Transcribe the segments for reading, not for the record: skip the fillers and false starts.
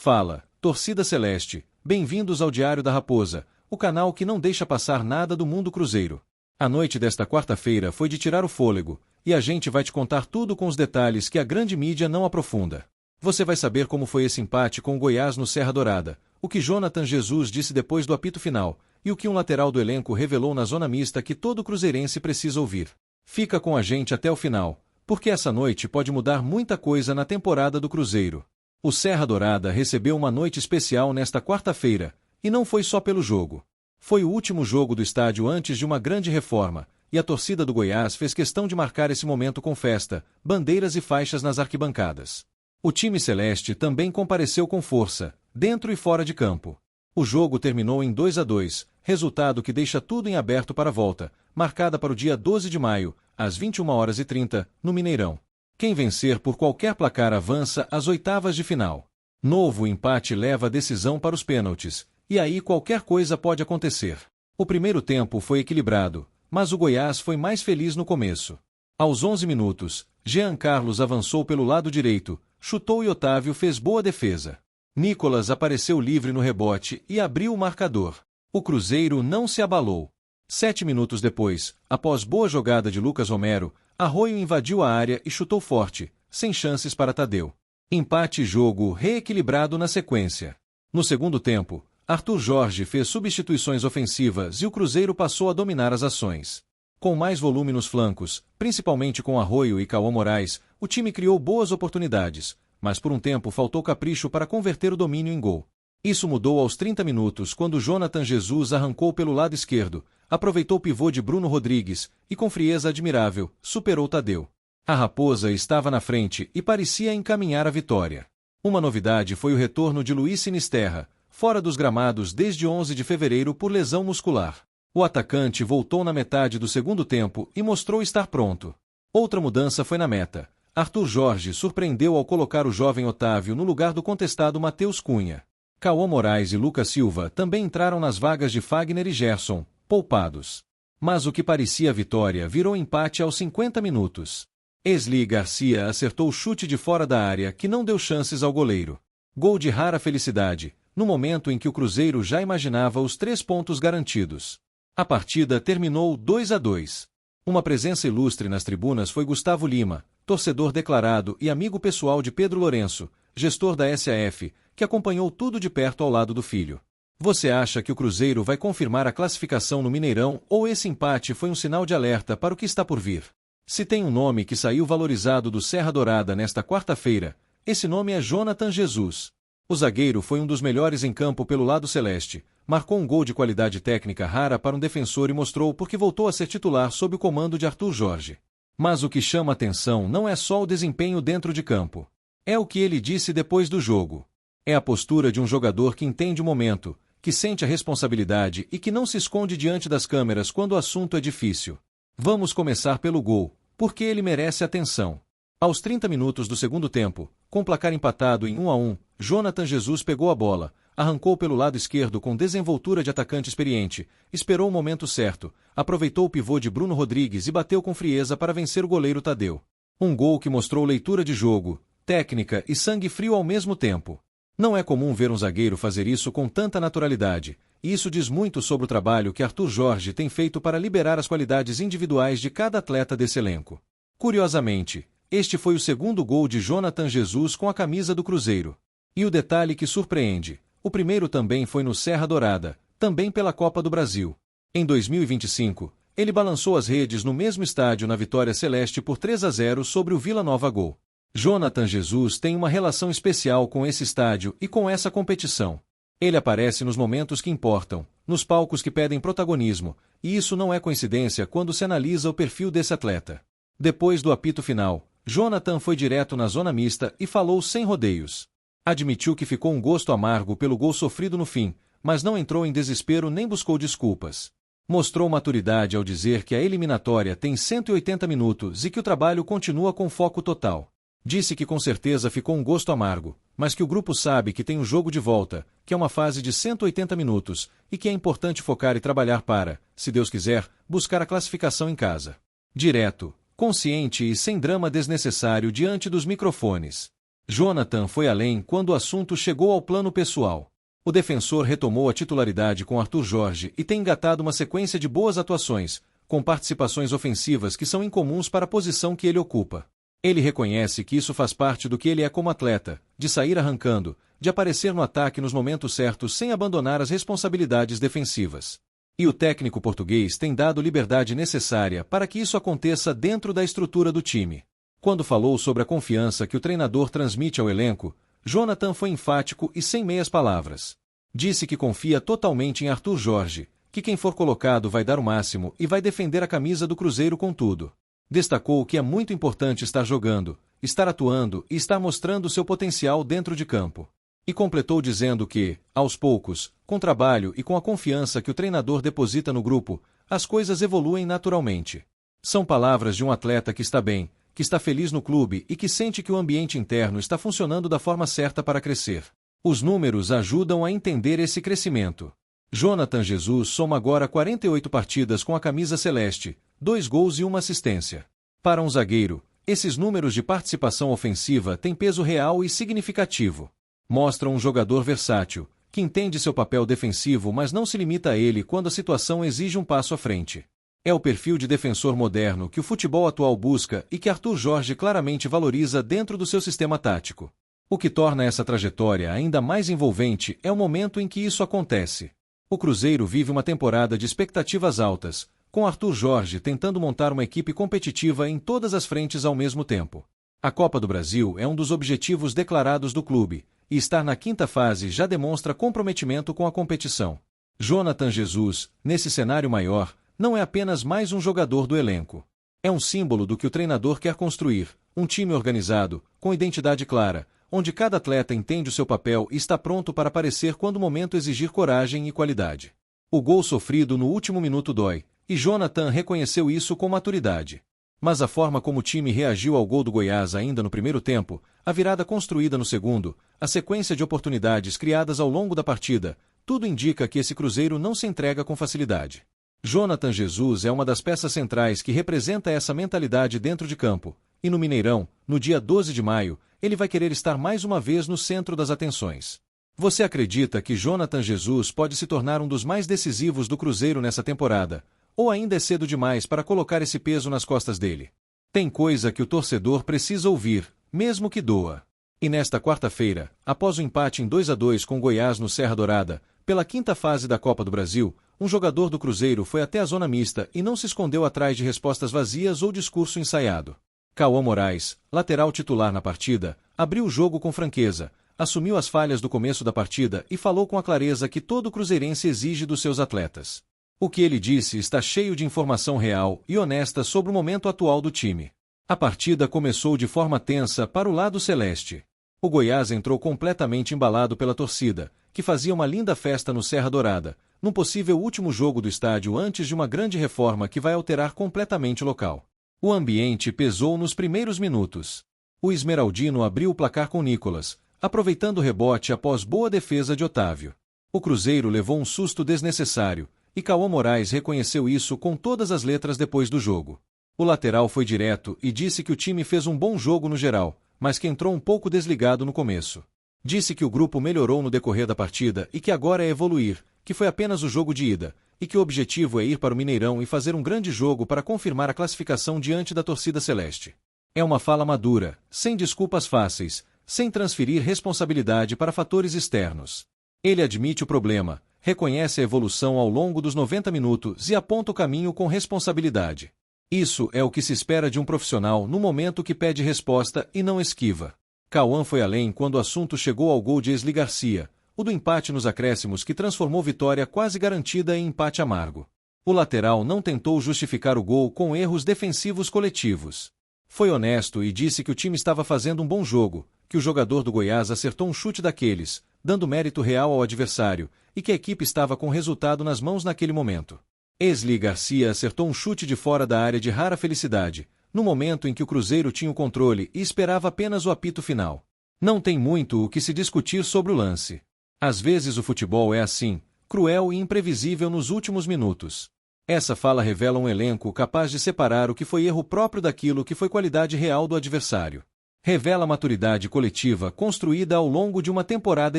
Fala, torcida celeste, bem-vindos ao Diário da Raposa, o canal que não deixa passar nada do mundo cruzeiro. A noite desta quarta-feira foi de tirar o fôlego, e a gente vai te contar tudo com os detalhes que a grande mídia não aprofunda. Você vai saber como foi esse empate com o Goiás no Serra Dourada, o que Jonathan Jesus disse depois do apito final, e o que um lateral do elenco revelou na zona mista que todo cruzeirense precisa ouvir. Fica com a gente até o final, porque essa noite pode mudar muita coisa na temporada do Cruzeiro. O Serra Dourada recebeu uma noite especial nesta quarta-feira, e não foi só pelo jogo. Foi o último jogo do estádio antes de uma grande reforma, e a torcida do Goiás fez questão de marcar esse momento com festa, bandeiras e faixas nas arquibancadas. O time celeste também compareceu com força, dentro e fora de campo. O jogo terminou em 2-2, resultado que deixa tudo em aberto para a volta, marcada para o dia 12 de maio, às 21h30, no Mineirão. Quem vencer por qualquer placar avança às oitavas de final. Novo empate leva a decisão para os pênaltis, e aí qualquer coisa pode acontecer. O primeiro tempo foi equilibrado, mas o Goiás foi mais feliz no começo. Aos 11 minutos, Jean Carlos avançou pelo lado direito, chutou e Otávio fez boa defesa. Nicolas apareceu livre no rebote e abriu o marcador. O Cruzeiro não se abalou. 7 minutos depois, após boa jogada de Lucas Romero, Arroio invadiu a área e chutou forte, sem chances para Tadeu. Empate e jogo reequilibrado na sequência. No segundo tempo, Arthur Jorge fez substituições ofensivas e o Cruzeiro passou a dominar as ações. Com mais volume nos flancos, principalmente com Arroio e Cauã Moraes, o time criou boas oportunidades, mas por um tempo faltou capricho para converter o domínio em gol. Isso mudou aos 30 minutos quando Jonathan Jesus arrancou pelo lado esquerdo, aproveitou o pivô de Bruno Rodrigues e com frieza admirável, superou Tadeu. A Raposa estava na frente e parecia encaminhar a vitória. Uma novidade foi o retorno de Luiz Sinisterra, fora dos gramados desde 11 de fevereiro por lesão muscular. O atacante voltou na metade do segundo tempo e mostrou estar pronto. Outra mudança foi na meta. Arthur Jorge surpreendeu ao colocar o jovem Otávio no lugar do contestado Matheus Cunha. Cauã Moraes e Lucas Silva também entraram nas vagas de Fagner e Gerson, poupados. Mas o que parecia vitória virou empate aos 50 minutos. Esli Garcia acertou o chute de fora da área que não deu chances ao goleiro. Gol de rara felicidade, no momento em que o Cruzeiro já imaginava os 3 pontos garantidos. A partida terminou 2-2. Uma presença ilustre nas tribunas foi Gustavo Lima, torcedor declarado e amigo pessoal de Pedro Lourenço, gestor da SAF, que acompanhou tudo de perto ao lado do filho. Você acha que o Cruzeiro vai confirmar a classificação no Mineirão ou esse empate foi um sinal de alerta para o que está por vir? Se tem um nome que saiu valorizado do Serra Dourada nesta quarta-feira, esse nome é Jonathan Jesus. O zagueiro foi um dos melhores em campo pelo lado celeste, marcou um gol de qualidade técnica rara para um defensor e mostrou por que voltou a ser titular sob o comando de Arthur Jorge. Mas o que chama atenção não é só o desempenho dentro de campo. É o que ele disse depois do jogo. É a postura de um jogador que entende o momento, que sente a responsabilidade e que não se esconde diante das câmeras quando o assunto é difícil. Vamos começar pelo gol, porque ele merece atenção. Aos 30 minutos do segundo tempo, com o placar empatado em 1-1, Jonathan Jesus pegou a bola, arrancou pelo lado esquerdo com desenvoltura de atacante experiente, esperou o momento certo, aproveitou o pivô de Bruno Rodrigues e bateu com frieza para vencer o goleiro Tadeu. Um gol que mostrou leitura de jogo, técnica e sangue frio ao mesmo tempo. Não é comum ver um zagueiro fazer isso com tanta naturalidade, e isso diz muito sobre o trabalho que Arthur Jorge tem feito para liberar as qualidades individuais de cada atleta desse elenco. Curiosamente, este foi o segundo gol de Jonathan Jesus com a camisa do Cruzeiro. E o detalhe que surpreende, o primeiro também foi no Serra Dourada, também pela Copa do Brasil. Em 2025, ele balançou as redes no mesmo estádio na vitória celeste por 3-0 sobre o Vila Nova Gol. Jonathan Jesus tem uma relação especial com esse estádio e com essa competição. Ele aparece nos momentos que importam, nos palcos que pedem protagonismo, e isso não é coincidência quando se analisa o perfil desse atleta. Depois do apito final, Jonathan foi direto na zona mista e falou sem rodeios. Admitiu que ficou um gosto amargo pelo gol sofrido no fim, mas não entrou em desespero nem buscou desculpas. Mostrou maturidade ao dizer que a eliminatória tem 180 minutos e que o trabalho continua com foco total. Disse que com certeza ficou um gosto amargo, mas que o grupo sabe que tem um jogo de volta, que é uma fase de 180 minutos, e que é importante focar e trabalhar para, se Deus quiser, buscar a classificação em casa. Direto, consciente e sem drama desnecessário diante dos microfones. Jonathan foi além quando o assunto chegou ao plano pessoal. O defensor retomou a titularidade com Arthur Jorge e tem engatado uma sequência de boas atuações, com participações ofensivas que são incomuns para a posição que ele ocupa. Ele reconhece que isso faz parte do que ele é como atleta, de sair arrancando, de aparecer no ataque nos momentos certos sem abandonar as responsabilidades defensivas. E o técnico português tem dado liberdade necessária para que isso aconteça dentro da estrutura do time. Quando falou sobre a confiança que o treinador transmite ao elenco, Jonathan foi enfático e sem meias palavras. Disse que confia totalmente em Arthur Jorge, que quem for colocado vai dar o máximo e vai defender a camisa do Cruzeiro com tudo. Destacou que é muito importante estar jogando, estar atuando e estar mostrando seu potencial dentro de campo. E completou dizendo que, aos poucos, com trabalho e com a confiança que o treinador deposita no grupo, as coisas evoluem naturalmente. São palavras de um atleta que está bem, que está feliz no clube e que sente que o ambiente interno está funcionando da forma certa para crescer. Os números ajudam a entender esse crescimento. Jonathan Jesus soma agora 48 partidas com a camisa celeste, 2 gols e 1 assistência. Para um zagueiro, esses números de participação ofensiva têm peso real e significativo. Mostram um jogador versátil, que entende seu papel defensivo mas não se limita a ele quando a situação exige um passo à frente. É o perfil de defensor moderno que o futebol atual busca e que Arthur Jorge claramente valoriza dentro do seu sistema tático. O que torna essa trajetória ainda mais envolvente é o momento em que isso acontece. O Cruzeiro vive uma temporada de expectativas altas, com Arthur Jorge tentando montar uma equipe competitiva em todas as frentes ao mesmo tempo. A Copa do Brasil é um dos objetivos declarados do clube, e estar na quinta fase já demonstra comprometimento com a competição. Jonathan Jesus, nesse cenário maior, não é apenas mais um jogador do elenco. É um símbolo do que o treinador quer construir, um time organizado, com identidade clara, onde cada atleta entende o seu papel e está pronto para aparecer quando o momento exigir coragem e qualidade. O gol sofrido no último minuto dói, e Jonathan reconheceu isso com maturidade. Mas a forma como o time reagiu ao gol do Goiás ainda no primeiro tempo, a virada construída no segundo, a sequência de oportunidades criadas ao longo da partida, tudo indica que esse Cruzeiro não se entrega com facilidade. Jonathan Jesus é uma das peças centrais que representa essa mentalidade dentro de campo, e no Mineirão, no dia 12 de maio, ele vai querer estar mais uma vez no centro das atenções. Você acredita que Jonathan Jesus pode se tornar um dos mais decisivos do Cruzeiro nessa temporada, ou ainda é cedo demais para colocar esse peso nas costas dele? Tem coisa que o torcedor precisa ouvir, mesmo que doa. E nesta quarta-feira, após o empate em 2-2 com Goiás no Serra Dourada, pela quinta fase da Copa do Brasil, um jogador do Cruzeiro foi até a zona mista e não se escondeu atrás de respostas vazias ou discurso ensaiado. Cauã Moraes, lateral titular na partida, abriu o jogo com franqueza, assumiu as falhas do começo da partida e falou com a clareza que todo cruzeirense exige dos seus atletas. O que ele disse está cheio de informação real e honesta sobre o momento atual do time. A partida começou de forma tensa para o lado celeste. O Goiás entrou completamente embalado pela torcida, que fazia uma linda festa no Serra Dourada, num possível último jogo do estádio antes de uma grande reforma que vai alterar completamente o local. O ambiente pesou nos primeiros minutos. O esmeraldino abriu o placar com Nicolas, aproveitando o rebote após boa defesa de Otávio. O Cruzeiro levou um susto desnecessário, e Cauã Moraes reconheceu isso com todas as letras depois do jogo. O lateral foi direto e disse que o time fez um bom jogo no geral, mas que entrou um pouco desligado no começo. Disse que o grupo melhorou no decorrer da partida e que agora é evoluir, que foi apenas o jogo de ida, e que o objetivo é ir para o Mineirão e fazer um grande jogo para confirmar a classificação diante da torcida celeste. É uma fala madura, sem desculpas fáceis, sem transferir responsabilidade para fatores externos. Ele admite o problema, reconhece a evolução ao longo dos 90 minutos e aponta o caminho com responsabilidade. Isso é o que se espera de um profissional no momento que pede resposta e não esquiva. Cauã foi além quando o assunto chegou ao gol de Esli Garcia, o do empate nos acréscimos que transformou vitória quase garantida em empate amargo. O lateral não tentou justificar o gol com erros defensivos coletivos. Foi honesto e disse que o time estava fazendo um bom jogo, que o jogador do Goiás acertou um chute daqueles, dando mérito real ao adversário, e que a equipe estava com o resultado nas mãos naquele momento. Esli Garcia acertou um chute de fora da área de rara felicidade, no momento em que o Cruzeiro tinha o controle e esperava apenas o apito final. Não tem muito o que se discutir sobre o lance. Às vezes o futebol é assim, cruel e imprevisível nos últimos minutos. Essa fala revela um elenco capaz de separar o que foi erro próprio daquilo que foi qualidade real do adversário. Revela a maturidade coletiva construída ao longo de uma temporada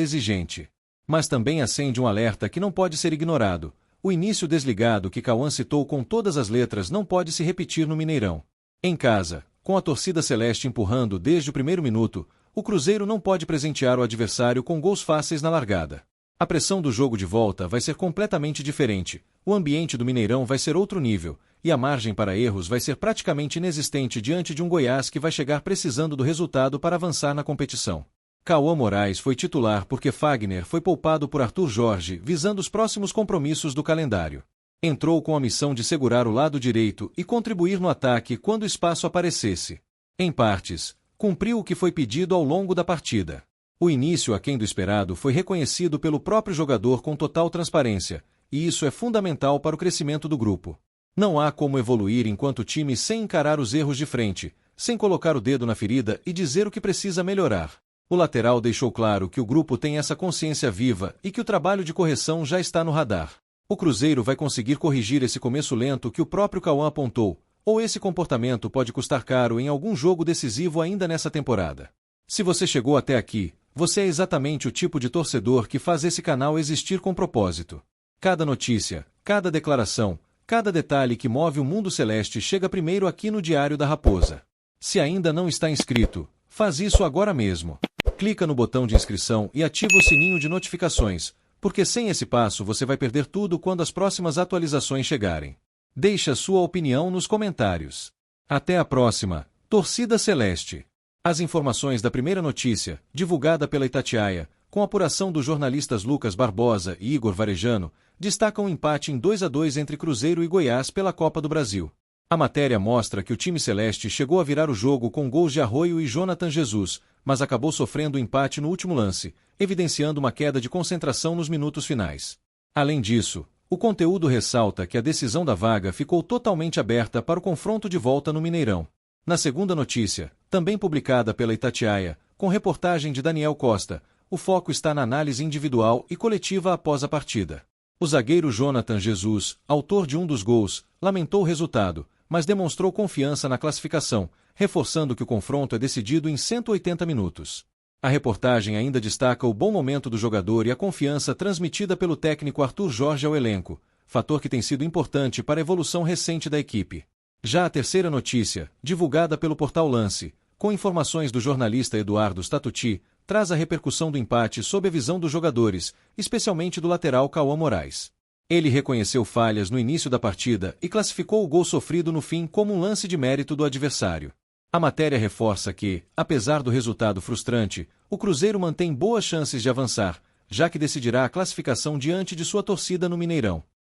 exigente. Mas também acende um alerta que não pode ser ignorado. O início desligado que Cauã citou com todas as letras não pode se repetir no Mineirão. Em casa, com a torcida celeste empurrando desde o primeiro minuto, o Cruzeiro não pode presentear o adversário com gols fáceis na largada. A pressão do jogo de volta vai ser completamente diferente, o ambiente do Mineirão vai ser outro nível, e a margem para erros vai ser praticamente inexistente diante de um Goiás que vai chegar precisando do resultado para avançar na competição. Cauã Moraes foi titular porque Fagner foi poupado por Arthur Jorge visando os próximos compromissos do calendário. Entrou com a missão de segurar o lado direito e contribuir no ataque quando o espaço aparecesse. Em partes, cumpriu o que foi pedido ao longo da partida. O início aquém do esperado foi reconhecido pelo próprio jogador com total transparência, e isso é fundamental para o crescimento do grupo. Não há como evoluir enquanto time sem encarar os erros de frente, sem colocar o dedo na ferida e dizer o que precisa melhorar. O lateral deixou claro que o grupo tem essa consciência viva e que o trabalho de correção já está no radar. O Cruzeiro vai conseguir corrigir esse começo lento que o próprio Cauã apontou, ou esse comportamento pode custar caro em algum jogo decisivo ainda nessa temporada. Se você chegou até aqui, você é exatamente o tipo de torcedor que faz esse canal existir com propósito. Cada notícia, cada declaração, cada detalhe que move o mundo celeste chega primeiro aqui no Diário da Raposa. Se ainda não está inscrito, faz isso agora mesmo. Clica no botão de inscrição e ativa o sininho de notificações, porque sem esse passo você vai perder tudo quando as próximas atualizações chegarem. Deixe a sua opinião nos comentários. Até a próxima, Torcida Celeste. As informações da primeira notícia, divulgada pela Itatiaia, com apuração dos jornalistas Lucas Barbosa e Igor Varejano, destacam o empate em 2-2 entre Cruzeiro e Goiás pela Copa do Brasil. A matéria mostra que o time celeste chegou a virar o jogo com gols de Arroio e Jonathan Jesus, mas acabou sofrendo o empate no último lance, evidenciando uma queda de concentração nos minutos finais. Além disso, o conteúdo ressalta que a decisão da vaga ficou totalmente aberta para o confronto de volta no Mineirão. Na segunda notícia, também publicada pela Itatiaia, com reportagem de Daniel Costa, o foco está na análise individual e coletiva após a partida. O zagueiro Jonathan Jesus, autor de um dos gols, lamentou o resultado, mas demonstrou confiança na classificação, reforçando que o confronto é decidido em 180 minutos. A reportagem ainda destaca o bom momento do jogador e a confiança transmitida pelo técnico Arthur Jorge ao elenco, fator que tem sido importante para a evolução recente da equipe. Já a terceira notícia, divulgada pelo portal Lance, com informações do jornalista Eduardo Statuti, traz a repercussão do empate sob a visão dos jogadores, especialmente do lateral Cauã Moraes. Ele reconheceu falhas no início da partida e classificou o gol sofrido no fim como um lance de mérito do adversário. A matéria reforça que, apesar do resultado frustrante, o Cruzeiro mantém boas chances de avançar, já que decidirá a classificação diante de sua torcida no Mineirão.